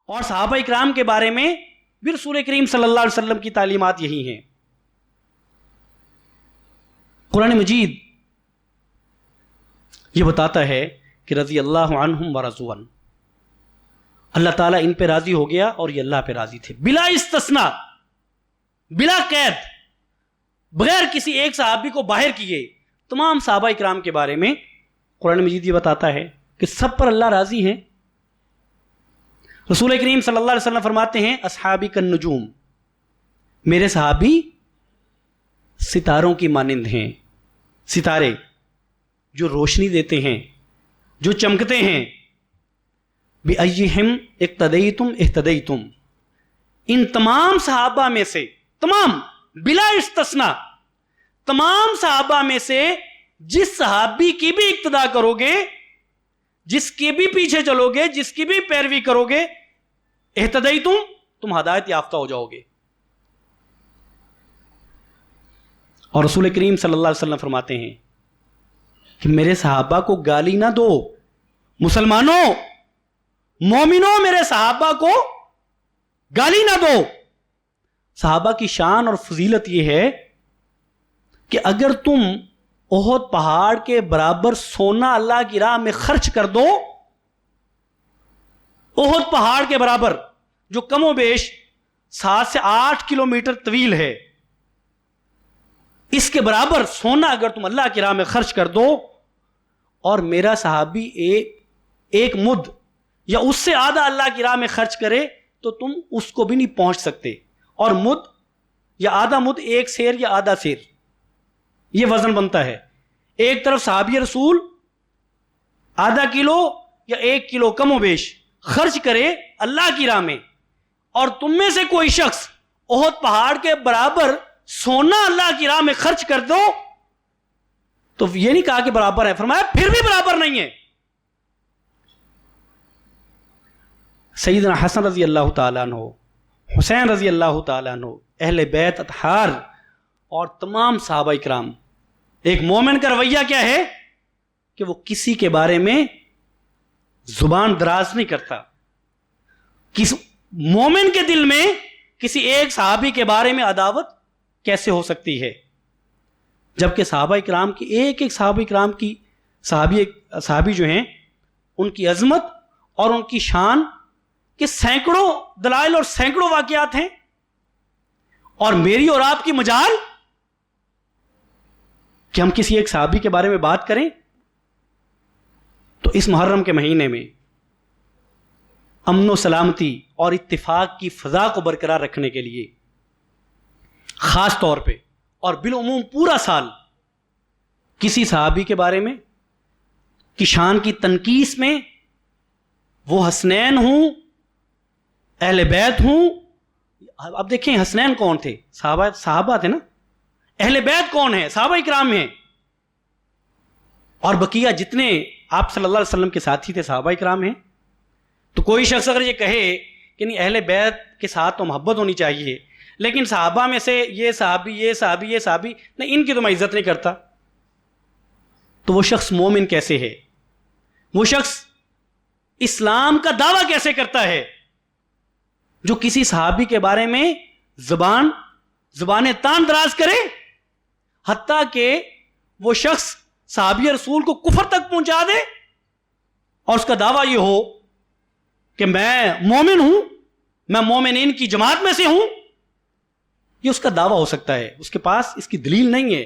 اور صحابہ اکرام کے بارے میں بھی رسول کریم صلی اللہ علیہ وسلم کی تعلیمات یہی ہیں. قرآن مجید یہ بتاتا ہے کہ رضی اللہ عنہم ورضوا عنہ، اللہ تعالیٰ ان پہ راضی ہو گیا اور یہ اللہ پہ راضی تھے، بلا استثناء، بلا قید، بغیر کسی ایک صحابی کو باہر کیے. تمام صحابہ اکرام کے بارے میں قرآن مجید یہ بتاتا ہے کہ سب پر اللہ راضی ہیں. رسول کریم صلی اللہ علیہ وسلم فرماتے ہیں اصحابی کالنجوم، میرے صحابی ستاروں کی مانند ہیں. ستارے جو روشنی دیتے ہیں، جو چمکتے ہیں. بِأَيِّهِمْ اقتدیتم اہتدیتم، ان تمام صحابہ میں سے، تمام بلا استثناء، تمام صحابہ میں سے جس صحابی کی بھی اقتدا کرو گے، جس کے بھی پیچھے چلو گے، جس کی بھی پیروی کرو گے، اہتدیتم، تم ہدایت یافتہ ہو جاؤ گے. اور رسول کریم صلی اللہ علیہ وسلم فرماتے ہیں کہ میرے صحابہ کو گالی نہ دو. مسلمانوں، مومنوں، میرے صحابہ کو گالی نہ دو. صحابہ کی شان اور فضیلت یہ ہے کہ اگر تم احد پہاڑ کے برابر سونا اللہ کی راہ میں خرچ کر دو، احد پہاڑ کے برابر جو کم و بیش 7 سے 8 کلومیٹر طویل ہے، اس کے برابر سونا اگر تم اللہ کی راہ میں خرچ کر دو اور میرا صحابی ایک مد یا اس سے آدھا اللہ کی راہ میں خرچ کرے تو تم اس کو بھی نہیں پہنچ سکتے. اور مد یا آدھا مد، ایک سیر یا آدھا سیر، یہ وزن بنتا ہے. ایک طرف صحابی رسول آدھا کلو یا 1 کلو کم و بیش خرچ کرے اللہ کی راہ میں، اور تم میں سے کوئی شخص احد پہاڑ کے برابر سونا اللہ کی راہ میں خرچ کر دو، تو یہ نہیں کہا کہ برابر ہے، فرمایا پھر بھی برابر نہیں ہے. سیدنا حسن رضی اللہ تعالیٰ عنہ، حسین رضی اللہ تعالیٰ عنہ، اہل بیت اطہار اور تمام صحابہ اکرام، ایک مومن کا رویہ کیا ہے کہ وہ کسی کے بارے میں زبان دراز نہیں کرتا. کس مومن کے دل میں کسی ایک صحابی کے بارے میں عداوت کیسے ہو سکتی ہے، جبکہ صحابہ اکرام کی ایک صحابہ اکرام کی صحابی جو ہیں ان کی عظمت اور ان کی شان کے سینکڑوں دلائل اور سینکڑوں واقعات ہیں. اور میری اور آپ کی مجال کہ ہم کسی ایک صحابی کے بارے میں بات کریں. تو اس محرم کے مہینے میں امن و سلامتی اور اتفاق کی فضا کو برقرار رکھنے کے لیے خاص طور پہ اور بالعموم پورا سال کسی صحابی کے بارے میں کی شان کی تنقیس میں، وہ حسنین ہوں، اہل بیت ہوں. اب دیکھیں حسنین کون تھے؟ صحابہ تھے نا. اہل بیت کون ہیں؟ صحابہ اکرام ہیں. اور بقیہ جتنے آپ صلی اللہ علیہ وسلم کے ساتھی تھے صحابہ اکرام ہیں. تو کوئی شخص اگر یہ کہے کہ نہیں اہل بیت کے ساتھ تو محبت ہونی چاہیے، لیکن صحابہ میں سے یہ صحابی نہیں، ان کی تو میں عزت نہیں کرتا، تو وہ شخص مومن کیسے ہے؟ وہ شخص اسلام کا دعویٰ کیسے کرتا ہے جو کسی صحابی کے بارے میں زبانیں تان دراز کرے، حتیٰ کہ وہ شخص صحابی رسول کو کفر تک پہنچا دے اور اس کا دعویٰ یہ ہو کہ میں مومن ہوں، میں مومنین کی جماعت میں سے ہوں. یہ اس کا دعویٰ ہو سکتا ہے، اس کے پاس اس کی دلیل نہیں ہے.